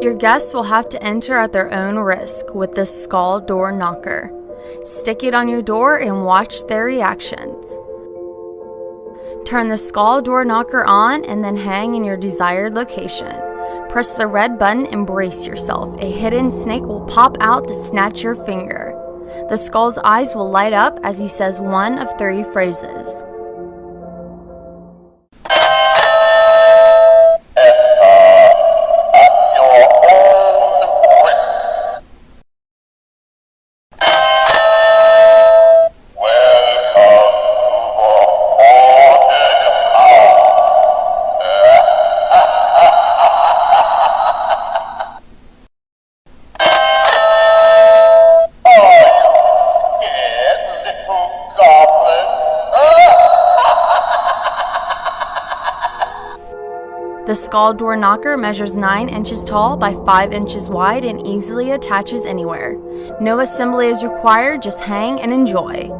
Your guests will have to enter at their own risk with the skull door knocker. Stick it on your door and watch their reactions. Turn the skull door knocker on and then hang in your desired location. Press the red button and brace yourself. A hidden snake will pop out to snatch your finger. The skull's eyes will light up as he says one of 3 phrases. The skull door knocker measures 9 inches tall by 5 inches wide and easily attaches anywhere. No assembly is required, just hang and enjoy.